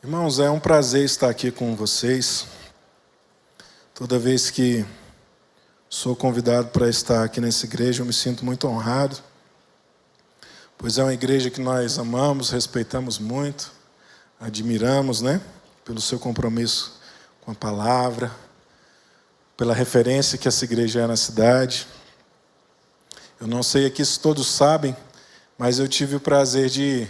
Irmãos, é um prazer estar aqui com vocês. Toda vez que sou convidado para estar aqui nessa igreja, eu me sinto muito honrado, pois é uma igreja que nós amamos, respeitamos muito, admiramos, pelo seu compromisso com a palavra, pela referência que essa igreja é na cidade. Eu não sei aqui se todos sabem, mas eu tive o prazer de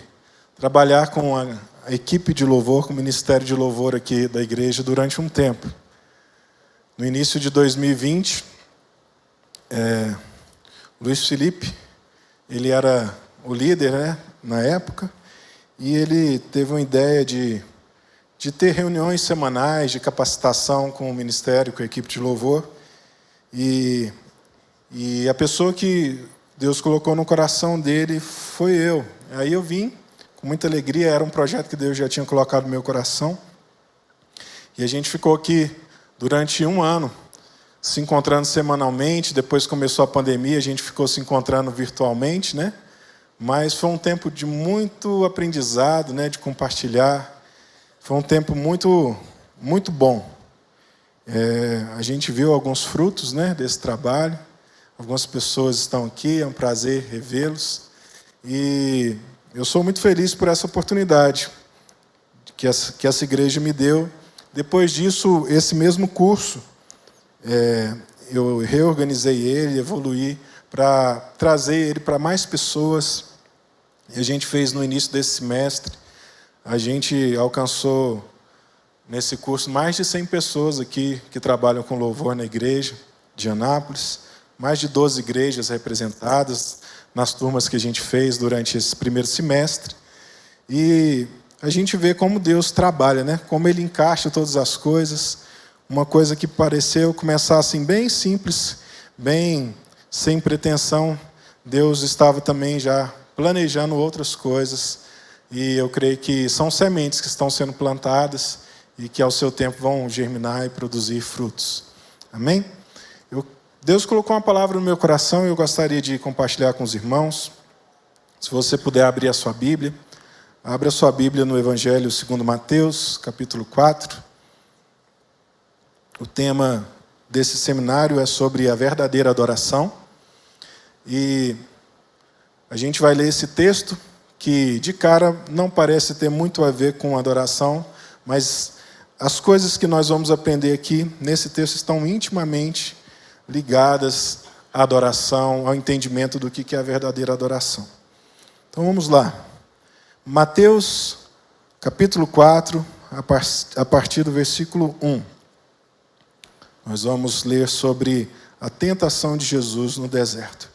trabalhar com a equipe de louvor, com o ministério de louvor aqui da igreja durante um tempo. No início de 2020, Luiz Felipe, ele era o líder, na época, e ele teve uma ideia de ter reuniões semanais de capacitação com o ministério, com a equipe de louvor, e a pessoa que Deus colocou no coração dele foi eu. Aí eu vim com muita alegria, era um projeto que Deus já tinha colocado no meu coração. E a gente ficou aqui durante um ano, se encontrando semanalmente. Depois começou a pandemia, a gente ficou se encontrando virtualmente, Mas foi um tempo de muito aprendizado, de compartilhar. Foi um tempo muito, muito bom. A gente viu alguns frutos, desse trabalho. Algumas pessoas estão aqui, é um prazer revê-los. E eu sou muito feliz por essa oportunidade que essa igreja me deu. Depois disso, esse mesmo curso, eu reorganizei ele, evoluí para trazer ele para mais pessoas. E a gente fez no início desse semestre. A gente alcançou, nesse curso, mais de 100 pessoas aqui que trabalham com louvor na igreja de Anápolis. Mais de 12 igrejas representadas nas turmas que a gente fez durante esse primeiro semestre. E a gente vê como Deus trabalha, como Ele encaixa todas as coisas. Uma coisa que pareceu começar assim bem simples, bem sem pretensão, Deus estava também já planejando outras coisas. E eu creio que são sementes que estão sendo plantadas e que ao seu tempo vão germinar e produzir frutos. Amém? Deus colocou uma palavra no meu coração e eu gostaria de compartilhar com os irmãos. Se você puder abrir a sua Bíblia, abra a sua Bíblia no Evangelho segundo Mateus, capítulo 4. O tema desse seminário é sobre a verdadeira adoração. E a gente vai ler esse texto que, de cara, não parece ter muito a ver com adoração, mas as coisas que nós vamos aprender aqui nesse texto estão intimamente ligadas à adoração, ao entendimento do que é a verdadeira adoração. Então vamos lá. Mateus, capítulo 4, a partir do versículo 1. Nós vamos ler sobre a tentação de Jesus no deserto.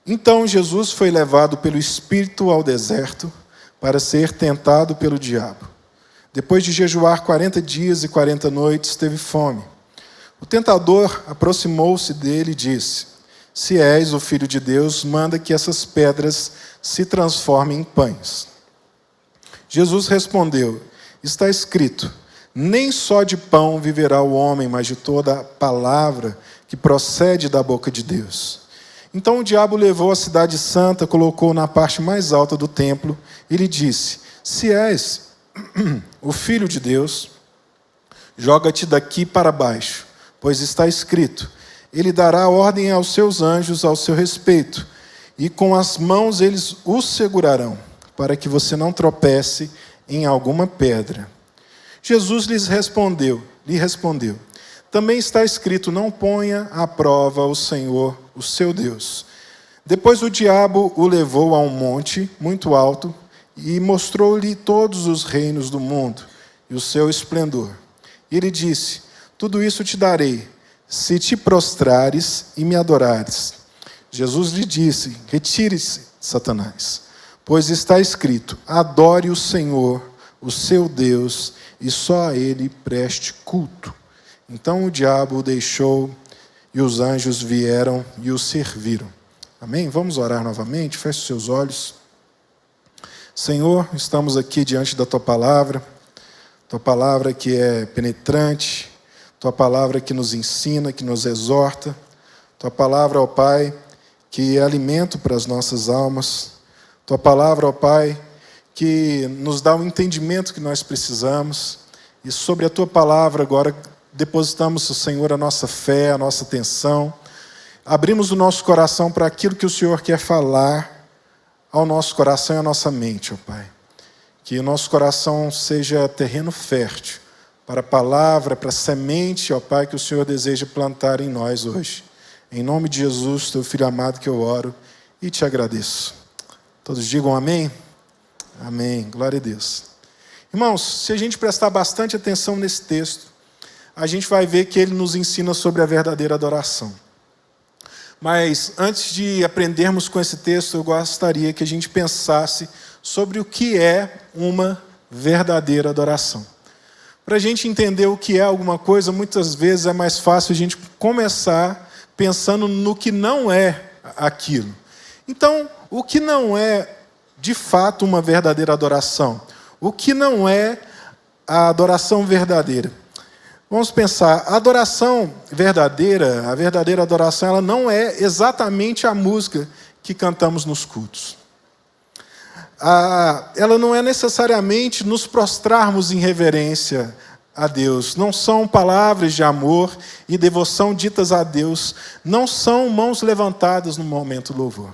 Então Jesus foi levado pelo Espírito ao deserto para ser tentado pelo diabo. Depois de jejuar 40 dias e 40 noites, teve fome. O tentador aproximou-se dele e disse: Se és o Filho de Deus, manda que essas pedras se transformem em pães. Jesus respondeu: Está escrito, nem só de pão viverá o homem, mas de toda a palavra que procede da boca de Deus. Então o diabo levou a cidade santa, colocou na parte mais alta do templo e lhe disse: Se és o Filho de Deus, joga-te daqui para baixo. Pois está escrito, ele dará ordem aos seus anjos ao seu respeito, e com as mãos eles o segurarão, para que você não tropece em alguma pedra. Jesus lhe respondeu, também está escrito, não ponha à prova o Senhor, o seu Deus. Depois o diabo o levou a um monte muito alto, e mostrou-lhe todos os reinos do mundo, e o seu esplendor. E ele disse: Tudo isso te darei, se te prostrares e me adorares. Jesus lhe disse: Retire-se, Satanás, pois está escrito, adore o Senhor, o seu Deus, e só a Ele preste culto. Então o diabo o deixou, e os anjos vieram e o serviram. Amém? Vamos orar novamente, feche os seus olhos. Senhor, estamos aqui diante da Tua palavra que é penetrante, Tua palavra que nos ensina, que nos exorta. Tua palavra, ó Pai, que é alimento para as nossas almas. Tua palavra, ó Pai, que nos dá o entendimento que nós precisamos. E sobre a Tua palavra agora depositamos, Senhor, a nossa fé, a nossa atenção. Abrimos o nosso coração para aquilo que o Senhor quer falar ao nosso coração e à nossa mente, ó Pai. Que o nosso coração seja terreno fértil para a palavra, para a semente, ó Pai, que o Senhor deseja plantar em nós hoje. Em nome de Jesus, Teu Filho amado, que eu oro e te agradeço. Todos digam amém? Amém. Glória a Deus. Irmãos, se a gente prestar bastante atenção nesse texto, a gente vai ver que ele nos ensina sobre a verdadeira adoração. Mas antes de aprendermos com esse texto, eu gostaria que a gente pensasse sobre o que é uma verdadeira adoração. Para a gente entender o que é alguma coisa, muitas vezes é mais fácil a gente começar pensando no que não é aquilo. Então, o que não é de fato uma verdadeira adoração? O que não é a adoração verdadeira? Vamos pensar, a adoração verdadeira, a verdadeira adoração, ela não é exatamente a música que cantamos nos cultos. Ela não é necessariamente nos prostrarmos em reverência a Deus. Não são palavras de amor e devoção ditas a Deus. Não são mãos levantadas no momento do louvor.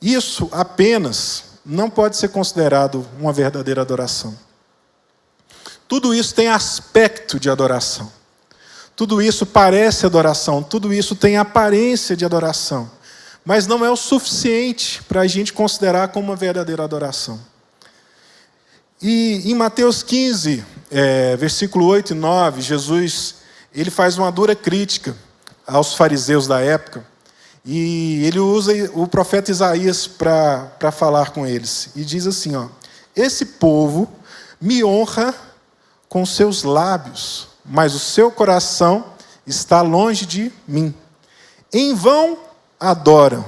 Isso apenas não pode ser considerado uma verdadeira adoração. Tudo isso tem aspecto de adoração. Tudo isso parece adoração. Tudo isso tem aparência de adoração. Mas não é o suficiente para a gente considerar como uma verdadeira adoração. E em Mateus 15, versículo 8 e 9, Jesus ele faz uma dura crítica aos fariseus da época. E ele usa o profeta Isaías para falar com eles. E diz assim, ó: esse povo me honra com seus lábios, mas o seu coração está longe de mim. Em vão adoram.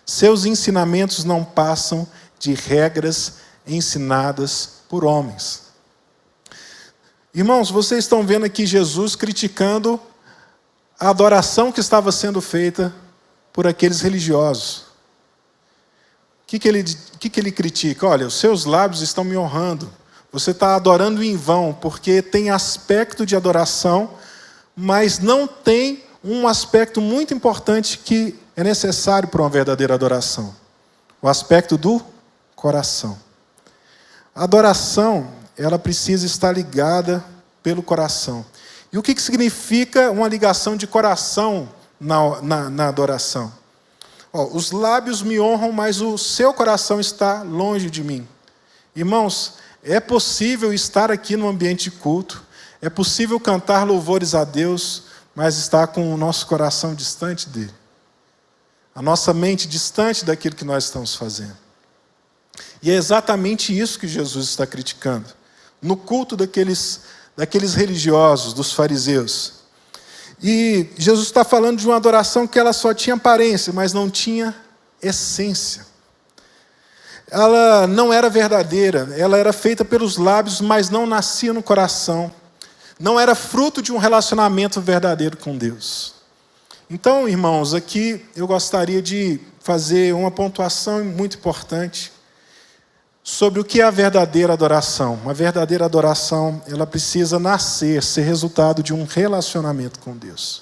Seus ensinamentos não passam de regras ensinadas por homens. Irmãos, vocês estão vendo aqui Jesus criticando a adoração que estava sendo feita por aqueles religiosos. O que ele critica? Olha, os seus lábios estão me honrando. Você está adorando em vão, porque tem aspecto de adoração, mas não tem um aspecto muito importante que é necessário para uma verdadeira adoração. O aspecto do coração. A adoração, ela precisa estar ligada pelo coração. E o que significa uma ligação de coração na adoração? Os lábios me honram, mas o seu coração está longe de mim. Irmãos, é possível estar aqui no ambiente de culto, é possível cantar louvores a Deus, mas estar com o nosso coração distante dele. A nossa mente distante daquilo que nós estamos fazendo. E é exatamente isso que Jesus está criticando. No culto daqueles religiosos, dos fariseus. E Jesus está falando de uma adoração que ela só tinha aparência, mas não tinha essência. Ela não era verdadeira, ela era feita pelos lábios, mas não nascia no coração. Não era fruto de um relacionamento verdadeiro com Deus. Então, irmãos, aqui eu gostaria de fazer uma pontuação muito importante sobre o que é a verdadeira adoração. Uma verdadeira adoração, ela precisa nascer, ser resultado de um relacionamento com Deus.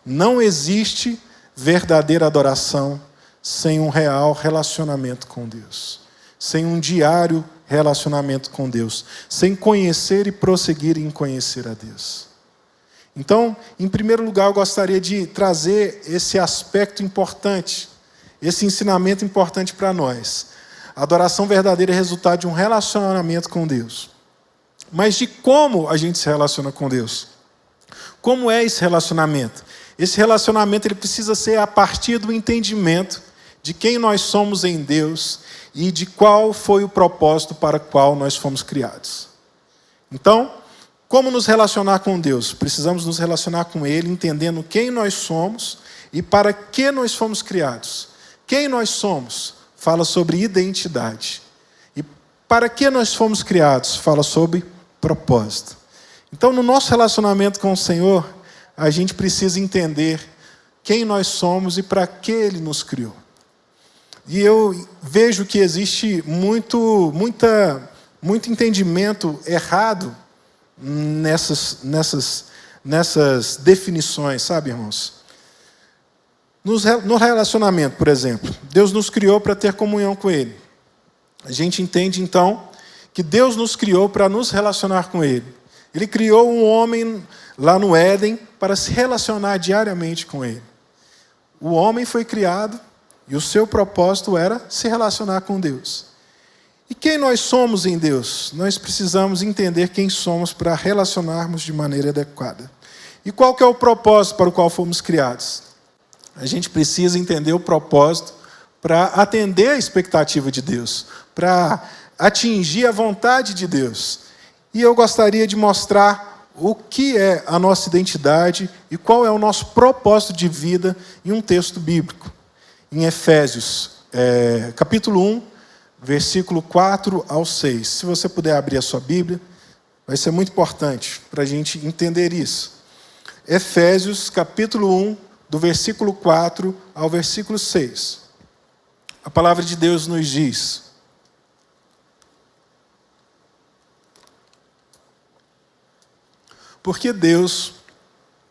Não existe verdadeira adoração sem um real relacionamento com Deus. Sem um diário relacionamento com Deus. Sem conhecer e prosseguir em conhecer a Deus. Então, em primeiro lugar, eu gostaria de trazer esse aspecto importante, esse ensinamento importante para nós. A adoração verdadeira é resultado de um relacionamento com Deus. Mas de como a gente se relaciona com Deus? Como é esse relacionamento? Esse relacionamento ele precisa ser a partir do entendimento de quem nós somos em Deus e de qual foi o propósito para o qual nós fomos criados. Então, como nos relacionar com Deus? Precisamos nos relacionar com Ele, entendendo quem nós somos e para que nós fomos criados. Quem nós somos fala sobre identidade. E para que nós fomos criados fala sobre propósito. Então, no nosso relacionamento com o Senhor, a gente precisa entender quem nós somos e para que Ele nos criou. E eu vejo que existe muito entendimento errado nessas definições, sabe, irmãos? No relacionamento, por exemplo, Deus nos criou para ter comunhão com Ele. A gente entende, então, que Deus nos criou para nos relacionar com Ele. Ele criou um homem lá no Éden para se relacionar diariamente com Ele. O homem foi criado e o seu propósito era se relacionar com Deus. E quem nós somos em Deus? Nós precisamos entender quem somos para relacionarmos de maneira adequada. E qual que é o propósito para o qual fomos criados? A gente precisa entender o propósito para atender a expectativa de Deus, para atingir a vontade de Deus. E eu gostaria de mostrar o que é a nossa identidade e qual é o nosso propósito de vida em um texto bíblico. Em Efésios, capítulo 1, versículo 4 ao 6. Se você puder abrir a sua Bíblia, vai ser muito importante para a gente entender isso. Efésios, capítulo 1, do versículo 4 ao versículo 6. A palavra de Deus nos diz: porque Deus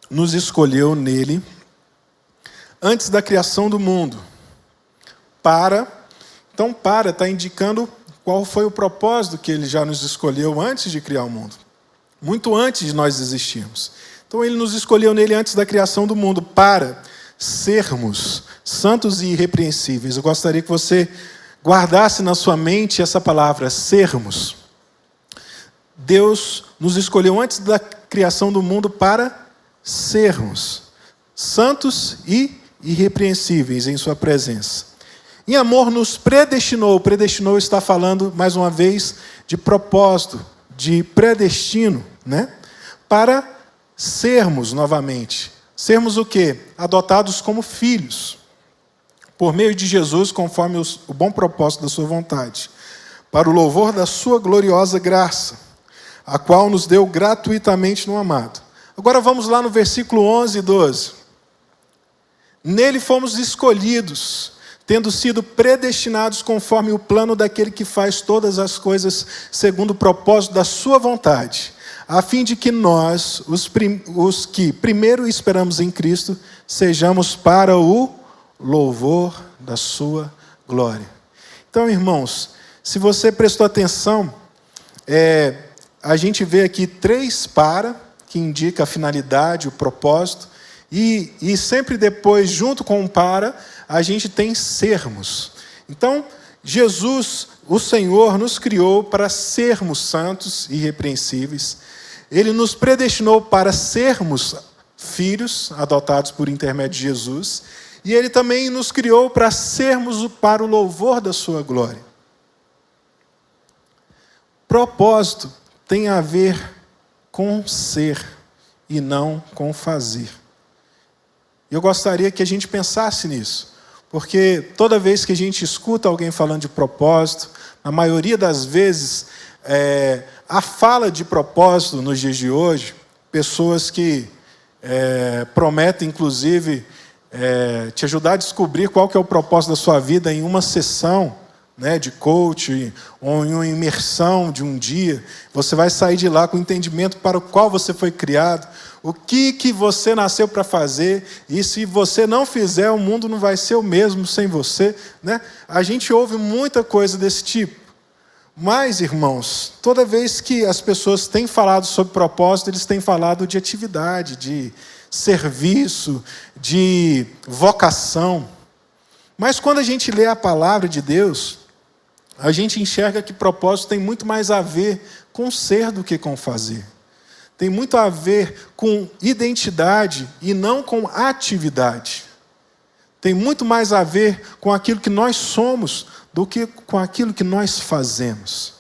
nos escolheu nele antes da criação do mundo. Então, está indicando qual foi o propósito que Ele já nos escolheu antes de criar o mundo. Muito antes de nós existirmos. Então, Ele nos escolheu nele antes da criação do mundo para sermos santos e irrepreensíveis. Eu gostaria que você guardasse na sua mente essa palavra, sermos. Deus nos escolheu antes da criação do mundo para sermos santos e irrepreensíveis em sua presença. Em amor nos predestinou. Predestinou está falando, mais uma vez, de propósito, de predestino, né? Para sermos novamente. Sermos o quê? Adotados como filhos. Por meio de Jesus, conforme o bom propósito da sua vontade. Para o louvor da sua gloriosa graça, a qual nos deu gratuitamente no amado. Agora vamos lá no versículo 11 e 12. Nele fomos escolhidos, tendo sido predestinados conforme o plano daquele que faz todas as coisas segundo o propósito da sua vontade, a fim de que nós, os que primeiro esperamos em Cristo, sejamos para o louvor da sua glória. Então, irmãos, se você prestou atenção, a gente vê aqui 3 para, que indica a finalidade, o propósito, e sempre depois, junto com o para, a gente tem sermos. Então, Jesus, o Senhor, nos criou para sermos santos e irrepreensíveis. Ele nos predestinou para sermos filhos, adotados por intermédio de Jesus. E Ele também nos criou para sermos para o louvor da sua glória. Propósito tem a ver com ser e não com fazer. Eu gostaria que a gente pensasse nisso, porque toda vez que a gente escuta alguém falando de propósito, na maioria das vezes, a fala de propósito nos dias de hoje, pessoas que prometem, inclusive, te ajudar a descobrir qual que é o propósito da sua vida em uma sessão, né, de coaching, ou em uma imersão de um dia, você vai sair de lá com o entendimento para o qual você foi criado, o que você nasceu para fazer, e se você não fizer, o mundo não vai ser o mesmo sem você, né? A gente ouve muita coisa desse tipo. Mas, irmãos, toda vez que as pessoas têm falado sobre propósito, eles têm falado de atividade, de serviço, de vocação. Mas quando a gente lê a palavra de Deus, a gente enxerga que propósito tem muito mais a ver com ser do que com fazer. Tem muito a ver com identidade e não com atividade. Tem muito mais a ver com aquilo que nós somos do que com aquilo que nós fazemos.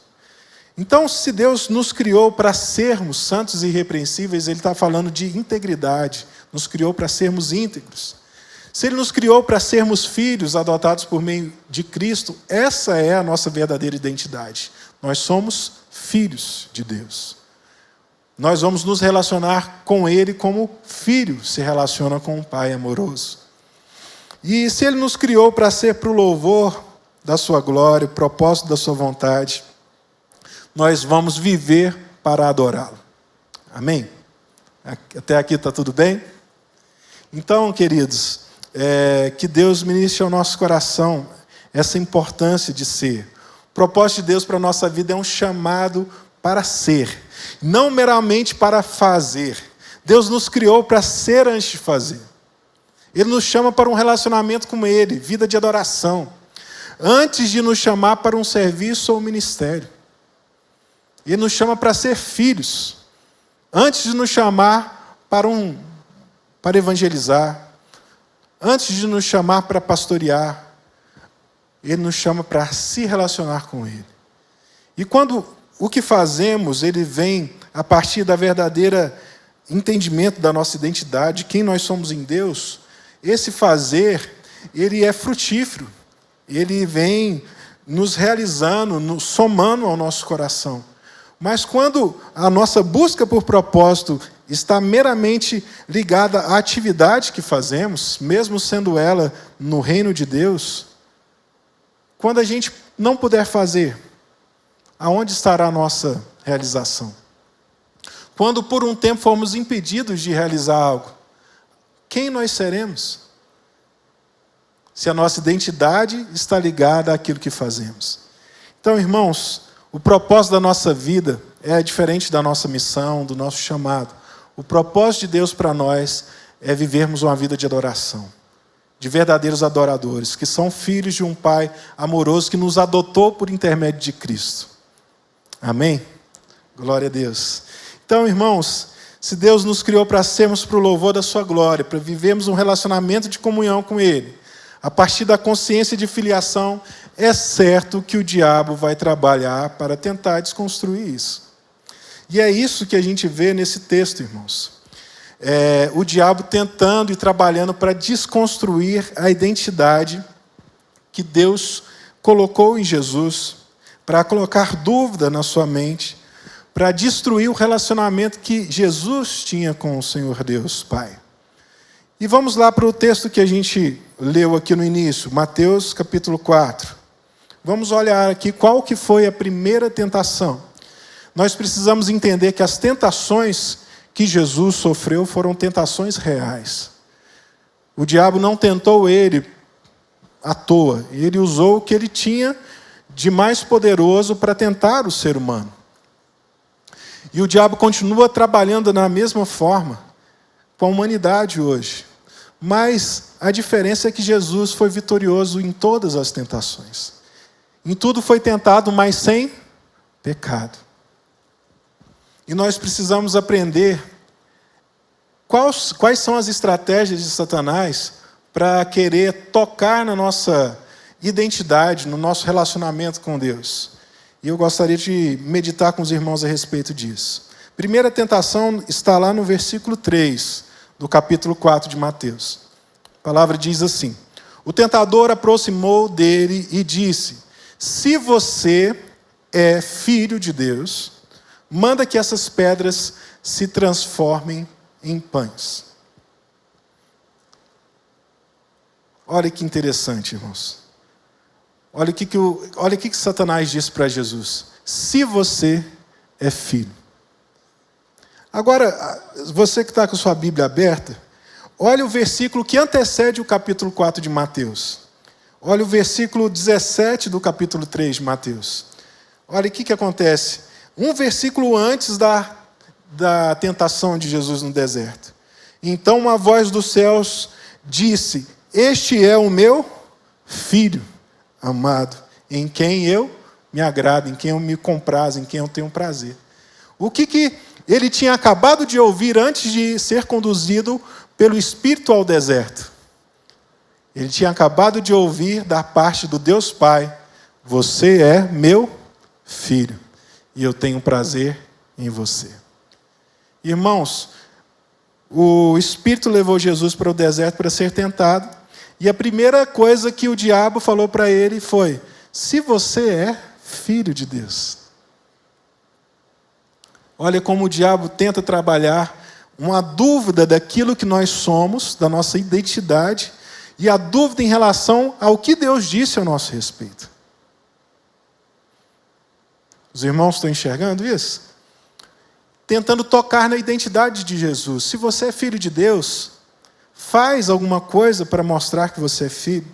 Então, se Deus nos criou para sermos santos e irrepreensíveis, Ele está falando de integridade. Nos criou para sermos íntegros. Se Ele nos criou para sermos filhos adotados por meio de Cristo, essa é a nossa verdadeira identidade. Nós somos filhos de Deus. Nós vamos nos relacionar com Ele como filho se relaciona com um pai amoroso. E se Ele nos criou para ser para o louvor da sua glória, o propósito da sua vontade, nós vamos viver para adorá-lo. Amém? Até aqui está tudo bem? Então, queridos, que Deus ministre ao nosso coração essa importância de ser. O propósito de Deus para a nossa vida é um chamado para ser, não meramente para fazer. Deus nos criou para ser antes de fazer. Ele nos chama para um relacionamento com Ele, vida de adoração, antes de nos chamar para um serviço ou ministério. Ele nos chama para ser filhos, antes de nos chamar para evangelizar, antes de nos chamar para pastorear. Ele nos chama para se relacionar com Ele. E quando o que fazemos, ele vem a partir da verdadeira entendimento da nossa identidade, quem nós somos em Deus, esse fazer, ele é frutífero. Ele vem nos realizando, somando ao nosso coração. Mas quando a nossa busca por propósito está meramente ligada à atividade que fazemos, mesmo sendo ela no reino de Deus, quando a gente não puder fazer, aonde estará a nossa realização? Quando por um tempo formos impedidos de realizar algo, quem nós seremos? Se a nossa identidade está ligada àquilo que fazemos. Então, irmãos, o propósito da nossa vida é diferente da nossa missão, do nosso chamado. O propósito de Deus para nós é vivermos uma vida de adoração, de verdadeiros adoradores, que são filhos de um Pai amoroso que nos adotou por intermédio de Cristo. Amém? Glória a Deus. Então, irmãos, se Deus nos criou para sermos para o louvor da sua glória, para vivermos um relacionamento de comunhão com Ele, a partir da consciência de filiação, é certo que o diabo vai trabalhar para tentar desconstruir isso. E é isso que a gente vê nesse texto, irmãos. O diabo tentando e trabalhando para desconstruir a identidade que Deus colocou em Jesus, para colocar dúvida na sua mente, para destruir o relacionamento que Jesus tinha com o Senhor Deus Pai. E vamos lá para o texto que a gente leu aqui no início, Mateus capítulo 4. Vamos olhar aqui qual que foi a primeira tentação. Nós precisamos entender que as tentações que Jesus sofreu foram tentações reais. O diabo não tentou ele à toa. Ele usou o que ele tinha de mais poderoso para tentar o ser humano. E o diabo continua trabalhando da mesma forma com a humanidade hoje. Mas a diferença é que Jesus foi vitorioso em todas as tentações. Em tudo foi tentado, mas sem pecado. E nós precisamos aprender quais são as estratégias de Satanás para querer tocar na nossa identidade, no nosso relacionamento com Deus. E eu gostaria de meditar com os irmãos a respeito disso. Primeira tentação está lá no versículo 3 do capítulo 4 de Mateus. A palavra diz assim: o tentador aproximou dele e disse: se você é filho de Deus, manda que essas pedras se transformem em pães. Olha que interessante, irmãos. Olha o que Satanás disse para Jesus. Se você é filho. Agora, você que está com sua Bíblia aberta, olha o versículo que antecede o capítulo 4 de Mateus. Olha o versículo 17 do capítulo 3 de Mateus. Olha o que acontece. Um versículo antes da tentação de Jesus no deserto. Então uma voz dos céus disse: este é o meu filho amado, em quem eu me agrado, em quem eu me comprazo, em quem eu tenho prazer. O que ele tinha acabado de ouvir antes de ser conduzido pelo Espírito ao deserto? Ele tinha acabado de ouvir da parte do Deus Pai: você é meu filho, e eu tenho prazer em você. Irmãos, o Espírito levou Jesus para o deserto para ser tentado, e a primeira coisa que o diabo falou para ele foi: se você é filho de Deus. Olha como o diabo tenta trabalhar uma dúvida daquilo que nós somos, da nossa identidade, e a dúvida em relação ao que Deus disse ao nosso respeito. Os irmãos estão enxergando isso? Tentando tocar na identidade de Jesus. Se você é filho de Deus, faz alguma coisa para mostrar que você é filho.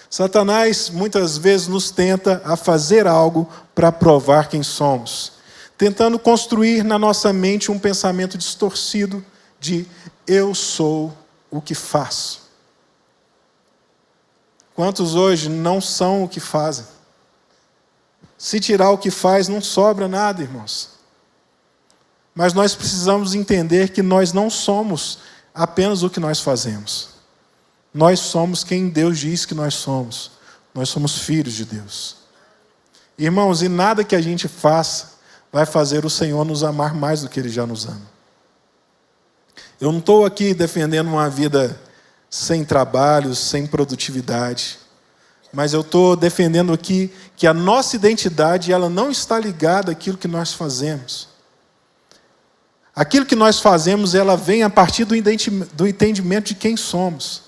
Satanás muitas vezes nos tenta a fazer algo para provar quem somos, tentando construir na nossa mente um pensamento distorcido de eu sou o que faço. Quantos hoje não são o que fazem? Se tirar o que faz, não sobra nada, irmãos. Mas nós precisamos entender que nós não somos apenas o que nós fazemos. Nós somos quem Deus diz que nós somos. Nós somos filhos de Deus. Irmãos, e nada que a gente faça vai fazer o Senhor nos amar mais do que Ele já nos ama. Eu não estou aqui defendendo uma vida sem trabalho, sem produtividade. Mas eu estou defendendo aqui que a nossa identidade ela não está ligada àquilo que nós fazemos. Aquilo que nós fazemos, ela vem a partir do entendimento de quem somos.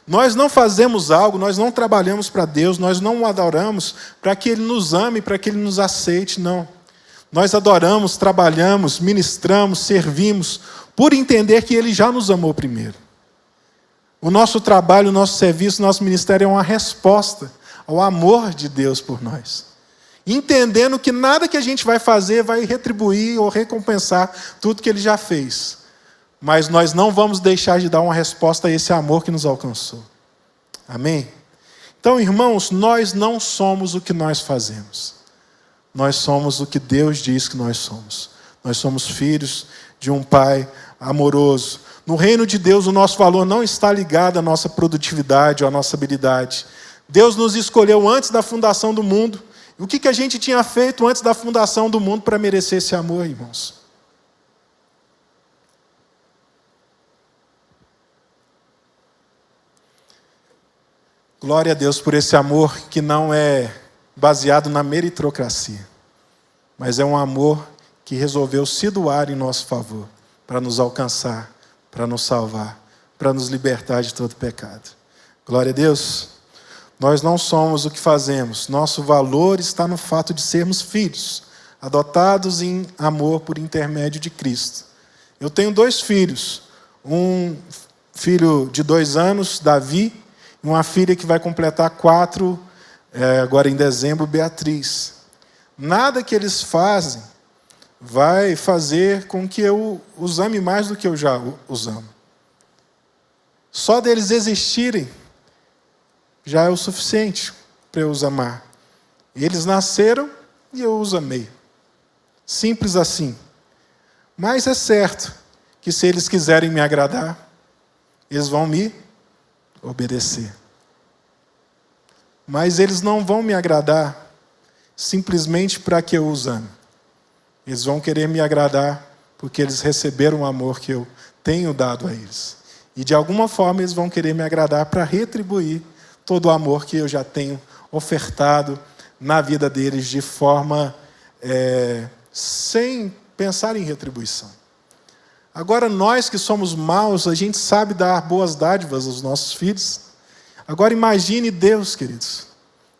Nós não fazemos algo, nós não trabalhamos para Deus, nós não o adoramos para que Ele nos ame, para que Ele nos aceite, não. Nós adoramos, trabalhamos, ministramos, servimos, por entender que Ele já nos amou primeiro. O nosso trabalho, o nosso serviço, o nosso ministério é uma resposta ao amor de Deus por nós. Entendendo que nada que a gente vai fazer vai retribuir ou recompensar tudo que Ele já fez. Mas nós não vamos deixar de dar uma resposta a esse amor que nos alcançou. Amém? Então, irmãos, nós não somos o que nós fazemos. Nós somos o que Deus diz que nós somos. Nós somos filhos de um Pai amoroso. No reino de Deus, o nosso valor não está ligado à nossa produtividade ou à nossa habilidade. Deus nos escolheu antes da fundação do mundo. E o que a gente tinha feito antes da fundação do mundo para merecer esse amor, irmãos? Glória a Deus por esse amor que não é baseado na meritocracia, mas é um amor que resolveu se doar em nosso favor, para nos alcançar, para nos salvar, para nos libertar de todo pecado. Glória a Deus. Nós não somos o que fazemos. Nosso valor está no fato de sermos filhos, adotados em amor por intermédio de Cristo. Eu tenho 2 filhos. Um filho de 2 anos, Davi, e uma filha que vai completar 4, agora em dezembro, Beatriz. Nada que eles fazem vai fazer com que eu os ame mais do que eu já os amo. Só deles existirem já é o suficiente para eu os amar. Eles nasceram e eu os amei. Simples assim. Mas é certo que se eles quiserem me agradar, eles vão me obedecer. Mas eles não vão me agradar simplesmente para que eu os ame. Eles vão querer me agradar porque eles receberam o amor que eu tenho dado a eles. E de alguma forma eles vão querer me agradar para retribuir todo o amor que eu já tenho ofertado na vida deles de forma sem pensar em retribuição. Agora nós que somos maus, a gente sabe dar boas dádivas aos nossos filhos. Agora imagine Deus, queridos,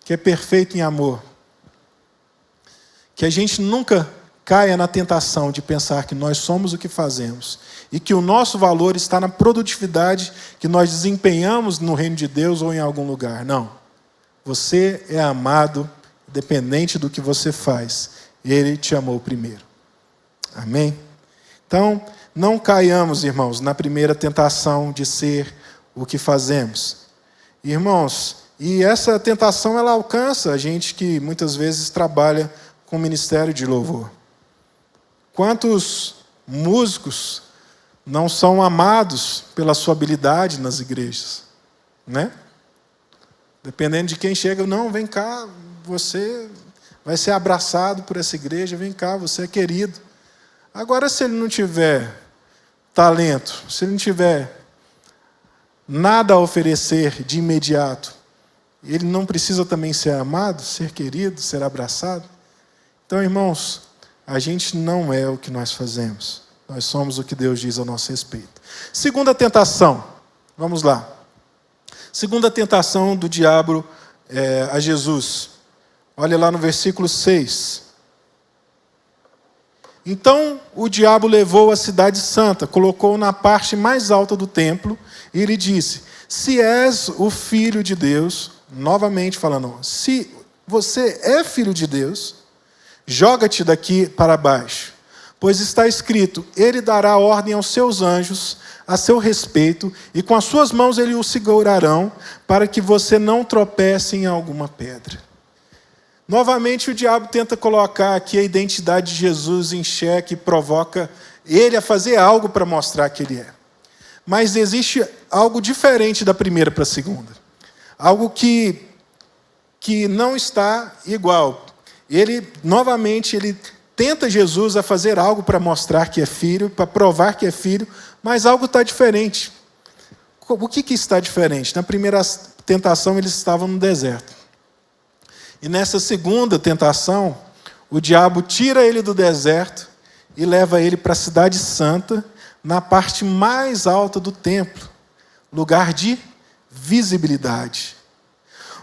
que é perfeito em amor. Que a gente nunca caia na tentação de pensar que nós somos o que fazemos e que o nosso valor está na produtividade que nós desempenhamos no reino de Deus ou em algum lugar. Não. Você é amado, independente do que você faz. Ele te amou primeiro. Amém? Então, não caiamos, irmãos, na primeira tentação de ser o que fazemos. Irmãos, e essa tentação ela alcança a gente que muitas vezes trabalha com o ministério de louvor. Quantos músicos não são amados pela sua habilidade nas igrejas, né? Dependendo de quem chega, não, vem cá, você vai ser abraçado por essa igreja, vem cá, você é querido. Agora, se ele não tiver talento, se ele não tiver nada a oferecer de imediato, ele não precisa também ser amado, ser querido, ser abraçado? Então, irmãos, a gente não é o que nós fazemos. Nós somos o que Deus diz a nosso respeito. Segunda tentação. Vamos lá. Segunda tentação do diabo a Jesus. Olha lá no versículo 6. Então o diabo levou a cidade santa, colocou-o na parte mais alta do templo e lhe disse: se és o filho de Deus, novamente falando, se você é filho de Deus, joga-te daqui para baixo, pois está escrito: ele dará ordem aos seus anjos a seu respeito, e com as suas mãos ele o segurarão, para que você não tropece em alguma pedra. Novamente o diabo tenta colocar aqui a identidade de Jesus em xeque e provoca ele a fazer algo para mostrar que ele é. Mas existe algo diferente da primeira para a segunda. Algo que não está igual. Novamente, ele tenta Jesus a fazer algo para mostrar que é filho, para provar que é filho, mas algo está diferente. O que está diferente? Na primeira tentação, eles estavam no deserto. E nessa segunda tentação, o diabo tira ele do deserto e leva ele para a cidade santa, na parte mais alta do templo, lugar de visibilidade,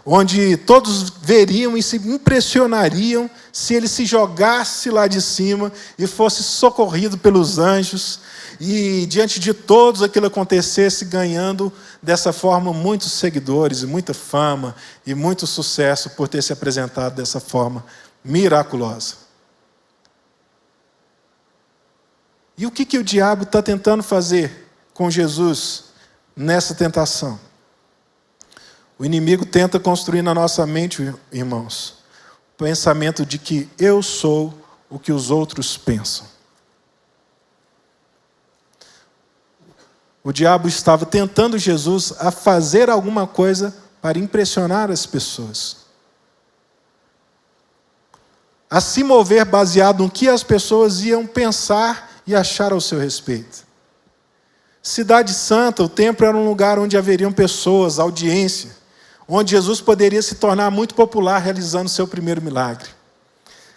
onde todos veriam e se impressionariam se ele se jogasse lá de cima e fosse socorrido pelos anjos, e diante de todos aquilo acontecesse, ganhando dessa forma muitos seguidores e muita fama e muito sucesso por ter se apresentado dessa forma miraculosa. E o que o diabo está tentando fazer com Jesus nessa tentação? O inimigo tenta construir na nossa mente, irmãos, o pensamento de que eu sou o que os outros pensam. O diabo estava tentando Jesus a fazer alguma coisa para impressionar as pessoas. A se mover baseado no que as pessoas iam pensar e achar ao seu respeito. Cidade Santa, o templo era um lugar onde haveriam pessoas, audiência, onde Jesus poderia se tornar muito popular realizando seu primeiro milagre.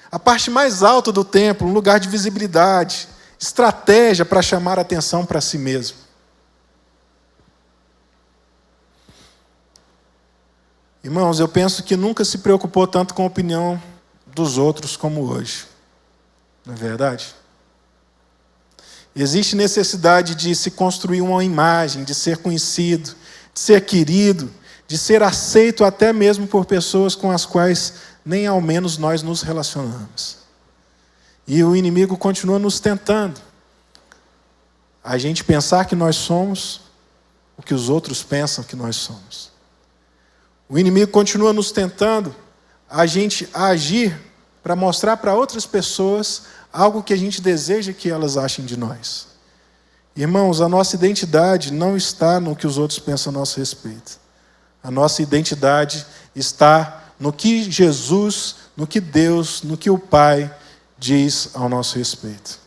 A parte mais alta do templo, um lugar de visibilidade, estratégia para chamar a atenção para si mesmo. Irmãos, eu penso que nunca se preocupou tanto com a opinião dos outros como hoje. Não é verdade? Existe necessidade de se construir uma imagem, de ser conhecido, de ser querido, de ser aceito até mesmo por pessoas com as quais nem ao menos nós nos relacionamos. E o inimigo continua nos tentando. A gente pensar que nós somos o que os outros pensam que nós somos. O inimigo continua nos tentando a gente agir para mostrar para outras pessoas algo que a gente deseja que elas achem de nós. Irmãos, a nossa identidade não está no que os outros pensam a nosso respeito. A nossa identidade está no que Jesus, no que Deus, no que o Pai diz ao nosso respeito.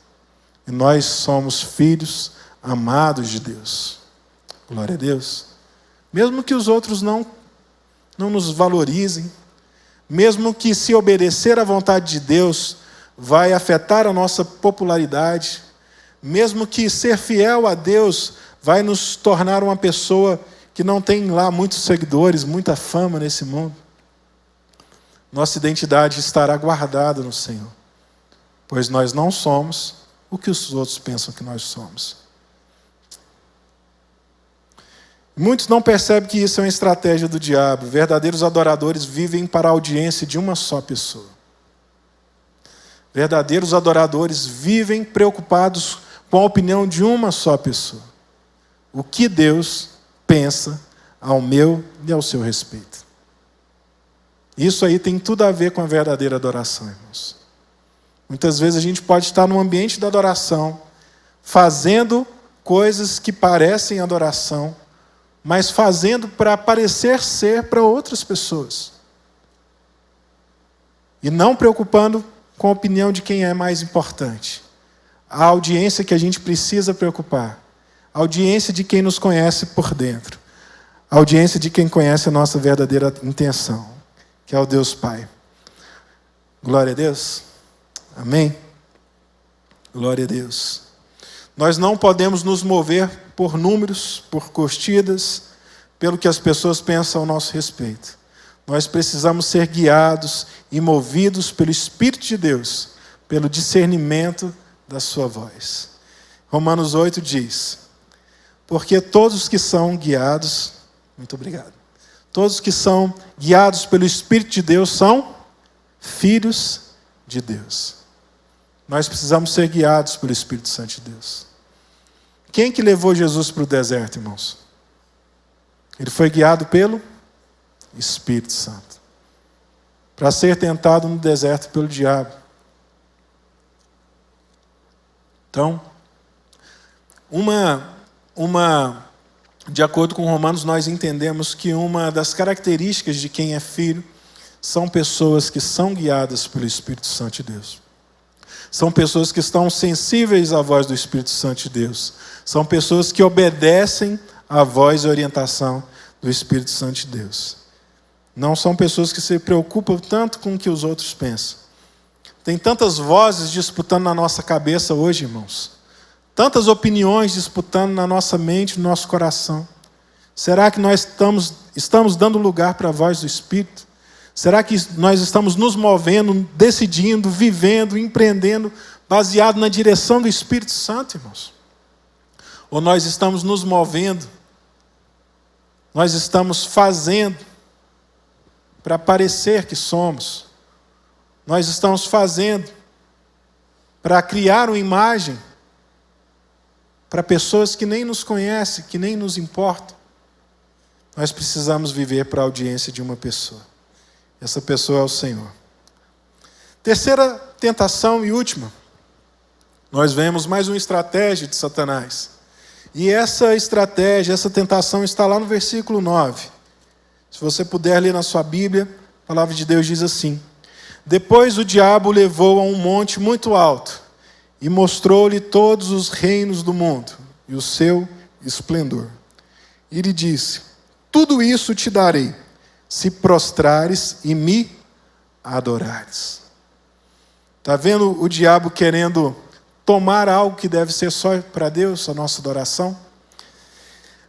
E nós somos filhos amados de Deus. Glória a Deus. Mesmo que os outros não nos valorizem, mesmo que se obedecer à vontade de Deus vai afetar a nossa popularidade, mesmo que ser fiel a Deus vai nos tornar uma pessoa que não tem lá muitos seguidores, muita fama nesse mundo, nossa identidade estará guardada no Senhor, pois nós não somos o que os outros pensam que nós somos. Muitos não percebem que isso é uma estratégia do diabo. Verdadeiros adoradores vivem para a audiência de uma só pessoa. Verdadeiros adoradores vivem preocupados com a opinião de uma só pessoa. O que Deus pensa ao meu e ao seu respeito. Isso aí tem tudo a ver com a verdadeira adoração, irmãos. Muitas vezes a gente pode estar no ambiente da adoração, fazendo coisas que parecem adoração, mas fazendo para parecer ser para outras pessoas. E não preocupando com a opinião de quem é mais importante. A audiência que a gente precisa preocupar. A audiência de quem nos conhece por dentro. A audiência de quem conhece a nossa verdadeira intenção, que é o Deus Pai. Glória a Deus. Amém? Glória a Deus. Nós não podemos nos mover por números, por curtidas, pelo que as pessoas pensam ao nosso respeito. Nós precisamos ser guiados e movidos pelo Espírito de Deus, pelo discernimento da sua voz. Romanos 8 diz: porque todos que são guiados, muito obrigado, todos que são guiados pelo Espírito de Deus são filhos de Deus. Nós precisamos ser guiados pelo Espírito Santo de Deus. Quem que levou Jesus para o deserto, irmãos? Ele foi guiado pelo Espírito Santo, para ser tentado no deserto pelo diabo. Então, de acordo com Romanos, nós entendemos que uma das características de quem é filho são pessoas que são guiadas pelo Espírito Santo de Deus. São pessoas que estão sensíveis à voz do Espírito Santo de Deus. São pessoas que obedecem à voz e orientação do Espírito Santo de Deus. Não são pessoas que se preocupam tanto com o que os outros pensam. Tem tantas vozes disputando na nossa cabeça hoje, irmãos. Tantas opiniões disputando na nossa mente, no nosso coração. Será que nós estamos dando lugar para a voz do Espírito? Será que nós estamos nos movendo, decidindo, vivendo, empreendendo, baseado na direção do Espírito Santo, irmãos? Ou nós estamos nos movendo, nós estamos fazendo para parecer que somos? Nós estamos fazendo para criar uma imagem para pessoas que nem nos conhecem, que nem nos importam? Nós precisamos viver para a audiência de uma pessoa. Essa pessoa é o Senhor. Terceira tentação e última. Nós vemos mais uma estratégia de Satanás. E essa estratégia, essa tentação está lá no versículo 9. Se você puder ler na sua Bíblia, a palavra de Deus diz assim: depois o diabo o levou a um monte muito alto e mostrou-lhe todos os reinos do mundo e o seu esplendor. E lhe disse: tudo isso te darei, se prostrares e me adorares. Está vendo o diabo querendo tomar algo que deve ser só para Deus, a nossa adoração?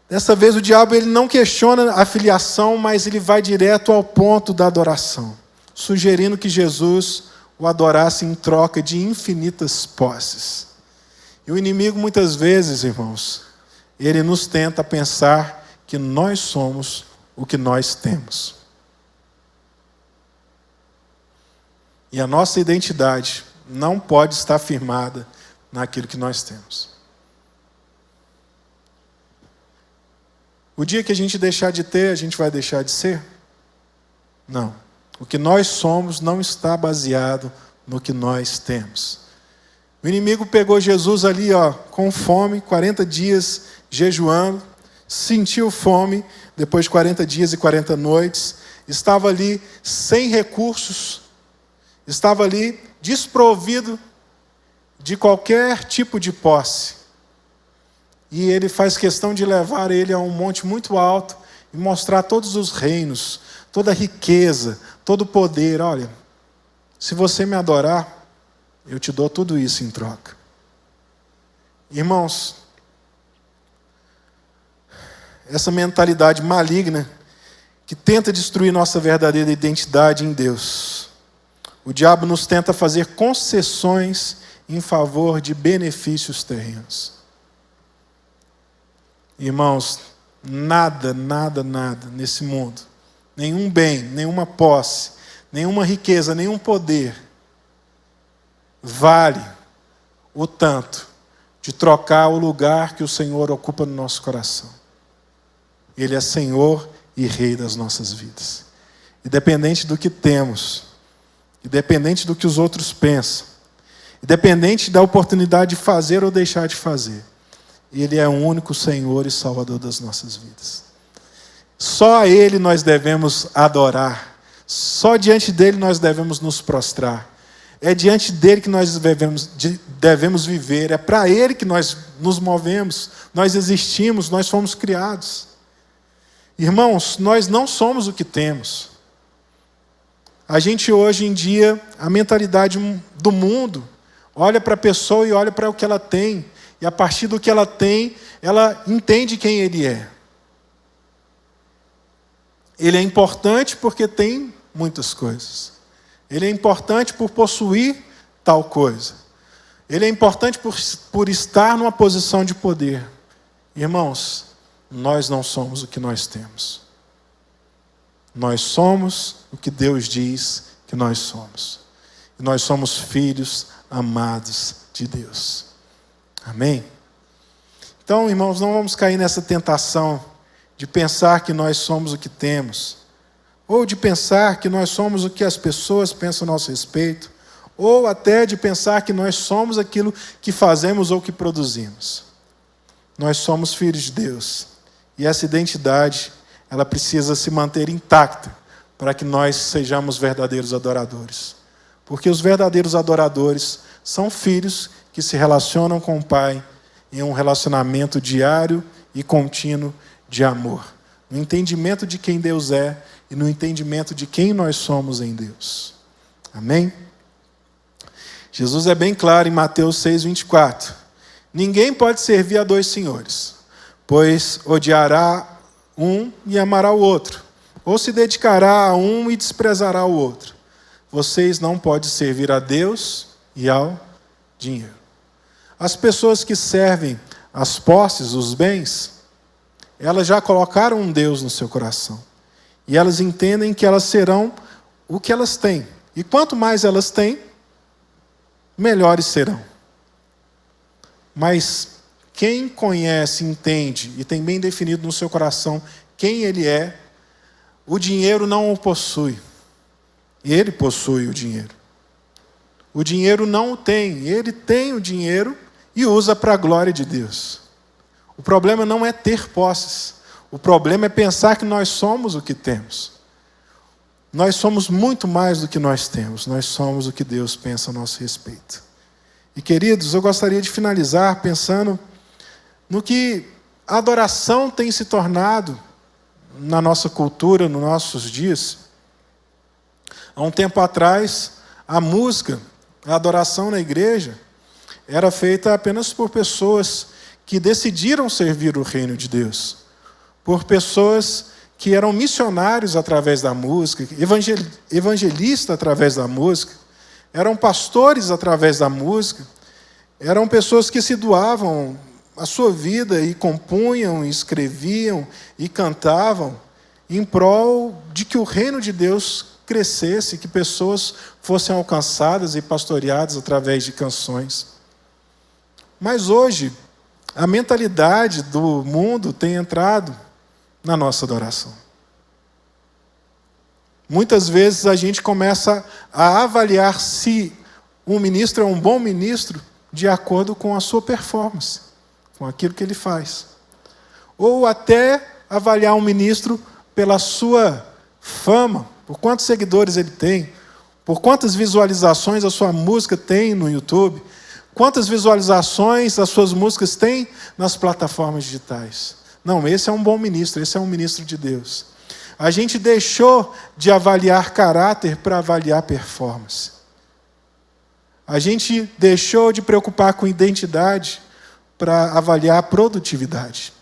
Dessa vez o diabo ele não questiona a filiação, mas ele vai direto ao ponto da adoração, sugerindo que Jesus o adorasse em troca de infinitas posses. E o inimigo muitas vezes, irmãos, ele nos tenta pensar que nós somos o que nós temos. E a nossa identidade não pode estar firmada naquilo que nós temos. O dia que a gente deixar de ter, a gente vai deixar de ser? Não. O que nós somos não está baseado no que nós temos. O inimigo pegou Jesus ali, com fome, 40 dias jejuando, sentiu fome, depois de 40 dias e 40 noites, estava ali sem recursos, estava ali desprovido de qualquer tipo de posse. E ele faz questão de levar ele a um monte muito alto e mostrar todos os reinos, toda a riqueza, todo o poder. Olha, se você me adorar, eu te dou tudo isso em troca. Irmãos, essa mentalidade maligna que tenta destruir nossa verdadeira identidade em Deus. O diabo nos tenta fazer concessões em favor de benefícios terrenos. Irmãos, nada nesse mundo, nenhum bem, nenhuma posse, nenhuma riqueza, nenhum poder vale o tanto de trocar o lugar que o Senhor ocupa no nosso coração. Ele é Senhor e Rei das nossas vidas. Independente do que temos, independente do que os outros pensam, independente da oportunidade de fazer ou deixar de fazer, Ele é o único Senhor e Salvador das nossas vidas. Só a Ele nós devemos adorar. Só diante dEle nós devemos nos prostrar. É diante dEle que nós devemos viver. É para Ele que nós nos movemos, nós existimos, nós fomos criados. Irmãos, nós não somos o que temos. A gente hoje em dia, a mentalidade do mundo, olha para a pessoa e olha para o que ela tem. E a partir do que ela tem, ela entende quem ele é. Ele é importante porque tem muitas coisas. Ele é importante por possuir tal coisa. Ele é importante por estar numa posição de poder. Irmãos, nós não somos o que nós temos. Nós somos o que Deus diz que nós somos. E nós somos filhos amados de Deus. Amém? Então, irmãos, não vamos cair nessa tentação de pensar que nós somos o que temos, ou de pensar que nós somos o que as pessoas pensam a nosso respeito, ou até de pensar que nós somos aquilo que fazemos ou que produzimos. Nós somos filhos de Deus, e essa identidade, ela precisa se manter intacta para que nós sejamos verdadeiros adoradores. Porque os verdadeiros adoradores são filhos que se relacionam com o Pai em um relacionamento diário e contínuo de amor, no entendimento de quem Deus é e no entendimento de quem nós somos em Deus. Amém? Jesus é bem claro em Mateus 6:24. Ninguém pode servir a dois senhores, pois odiará um e amará o outro, ou se dedicará a um e desprezará o outro. Vocês não podem servir a Deus e ao dinheiro. As pessoas que servem as posses, os bens, elas já colocaram um Deus no seu coração. E elas entendem que elas serão o que elas têm. E quanto mais elas têm, melhores serão. Mas quem conhece, entende e tem bem definido no seu coração quem ele é, o dinheiro não o possui. Ele possui o dinheiro. O dinheiro não o tem. Ele tem o dinheiro e usa para a glória de Deus. O problema não é ter posses. O problema é pensar que nós somos o que temos. Nós somos muito mais do que nós temos. Nós somos o que Deus pensa a nosso respeito. E, queridos, eu gostaria de finalizar pensando no que a adoração tem se tornado na nossa cultura, nos nossos dias. Há um tempo atrás, a música, a adoração na igreja, era feita apenas por pessoas que decidiram servir o reino de Deus, por pessoas que eram missionários através da música, evangelistas através da música, eram pastores através da música, eram pessoas que se doavam a sua vida e compunham, e escreviam e cantavam em prol de que o reino de Deus crescesse, que pessoas fossem alcançadas e pastoreadas através de canções. Mas hoje, a mentalidade do mundo tem entrado na nossa adoração. Muitas vezes a gente começa a avaliar se um ministro é um bom ministro de acordo com a sua performance, com aquilo que ele faz. Ou até avaliar um ministro pela sua fama, por quantos seguidores ele tem, por quantas visualizações a sua música tem no YouTube, quantas visualizações as suas músicas têm nas plataformas digitais. Não, esse é um bom ministro, esse é um ministro de Deus. A gente deixou de avaliar caráter para avaliar performance. A gente deixou de preocupar com identidade para avaliar produtividade.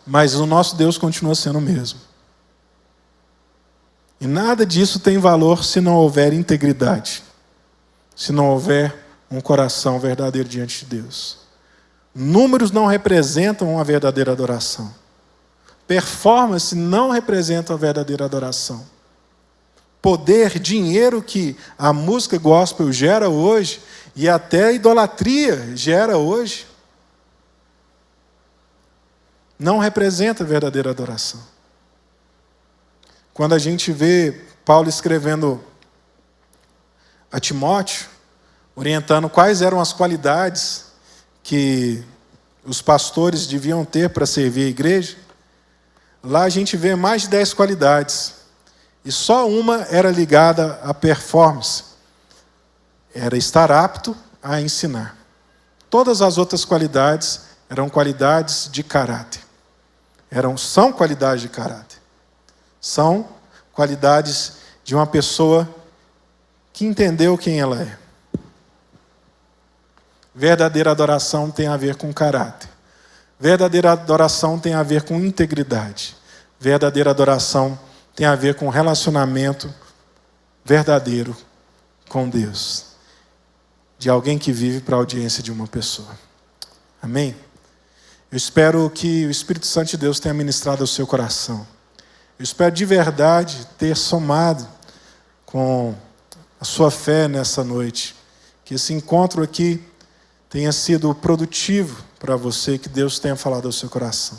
Mas o nosso Deus continua sendo o mesmo. E nada disso tem valor se não houver integridade, se não houver um coração verdadeiro diante de Deus. Números não representam uma verdadeira adoração. Performance não representa a verdadeira adoração. Poder, dinheiro que a música gospel gera hoje, e até a idolatria gera hoje, não representa a verdadeira adoração. Quando a gente vê Paulo escrevendo a Timóteo, orientando quais eram as qualidades que os pastores deviam ter para servir a igreja, lá a gente vê mais de 10 qualidades. E só uma era ligada à performance. Era estar apto a ensinar. Todas as outras qualidades eram qualidades de caráter. São qualidades de caráter. São qualidades de uma pessoa que entendeu quem ela é. Verdadeira adoração tem a ver com caráter. Verdadeira adoração tem a ver com integridade. Verdadeira adoração tem a ver com relacionamento verdadeiro com Deus, de alguém que vive para a audiência de uma pessoa. Amém? Eu espero que o Espírito Santo de Deus tenha ministrado ao seu coração. Eu espero de verdade ter somado com a sua fé nessa noite. Que esse encontro aqui tenha sido produtivo para você, que Deus tenha falado ao seu coração.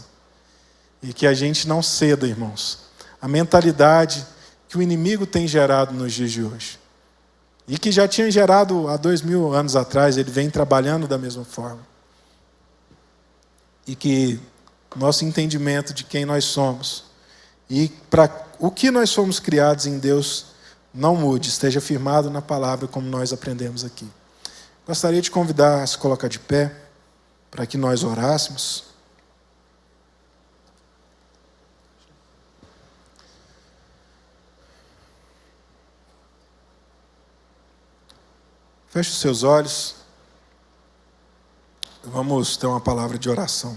E que a gente não ceda, irmãos, a mentalidade que o inimigo tem gerado nos dias de hoje. E que já tinha gerado há 2000 anos atrás, ele vem trabalhando da mesma forma. E que nosso entendimento de quem nós somos e para o que nós somos criados em Deus não mude, esteja firmado na palavra como nós aprendemos aqui. Gostaria de convidar a se colocar de pé para que nós orássemos. Feche os seus olhos. Vamos ter uma palavra de oração.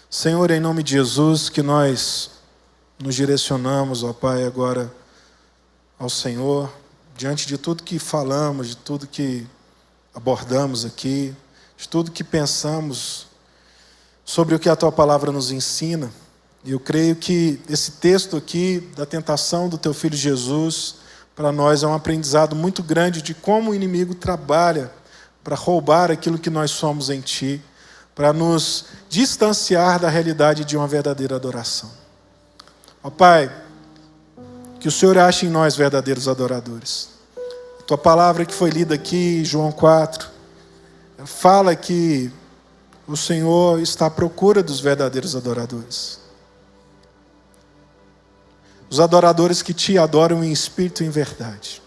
Senhor, em nome de Jesus, que nós nos direcionamos, ó Pai, agora ao Senhor, diante de tudo que falamos, de tudo que abordamos aqui, de tudo que pensamos sobre o que a Tua palavra nos ensina. E eu creio que esse texto aqui, da tentação do Teu Filho Jesus, para nós é um aprendizado muito grande de como o inimigo trabalha para roubar aquilo que nós somos em Ti, para nos distanciar da realidade de uma verdadeira adoração. Ó Pai, que o Senhor ache em nós verdadeiros adoradores. A Tua palavra que foi lida aqui, João 4, fala que o Senhor está à procura dos verdadeiros adoradores. Os adoradores que Te adoram em espírito e em verdade.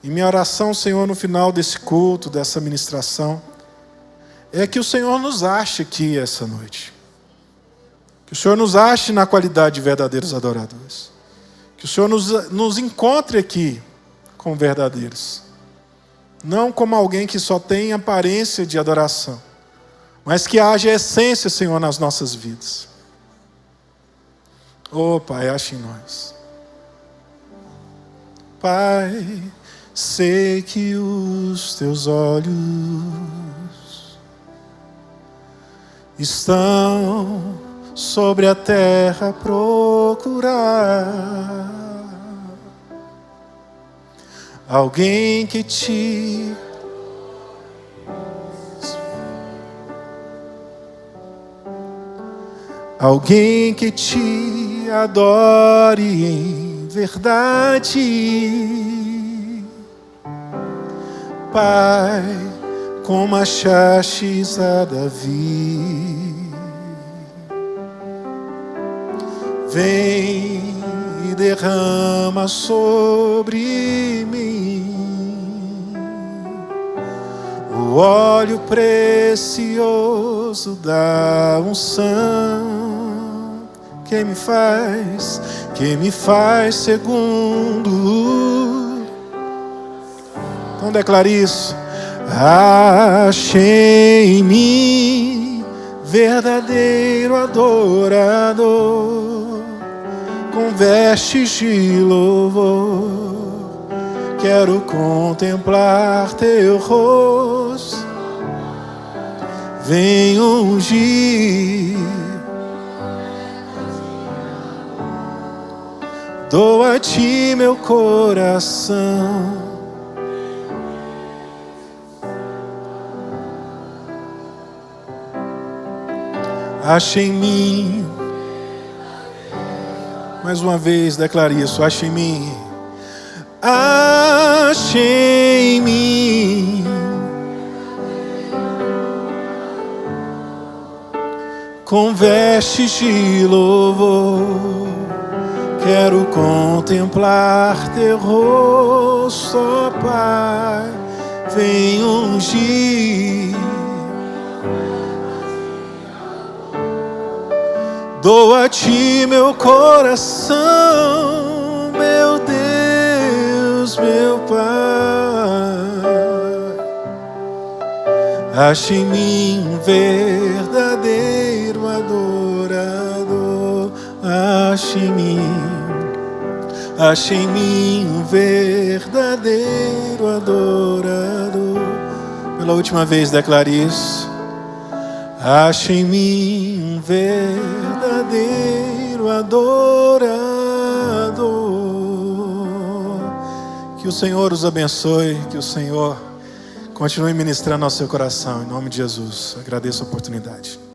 E minha oração, Senhor, no final desse culto, dessa ministração, é que o Senhor nos ache aqui essa noite. Que o Senhor nos ache na qualidade de verdadeiros adoradores. Que o Senhor nos encontre aqui como verdadeiros. Não como alguém que só tem aparência de adoração, mas que haja essência, Senhor, nas nossas vidas. Oh, Pai, ache em nós. Pai, sei que os Teus olhos estão sobre a terra a procurar alguém que Te adore em verdade. Pai, como achastes a Davi, vem e derrama sobre mim o óleo precioso da unção que me faz segundo. Então declare isso. Achei em mim verdadeiro adorador, com vestes de louvor, quero contemplar Teu rosto, vem ungir, dou a Ti meu coração. Ache em mim, mais uma vez declare isso, ache em mim, ache em mim com vestes de louvor, quero contemplar Teu rosto, ó Pai, vem ungir, dou a Ti meu coração, meu Deus, meu Pai. Ache em mim um verdadeiro adorador. Ache em mim um verdadeiro adorador. Pela última vez declare isso. Ache em mim um verdadeiro adorador. Que o Senhor os abençoe, que o Senhor continue ministrando ao seu coração. Em nome de Jesus, agradeço a oportunidade.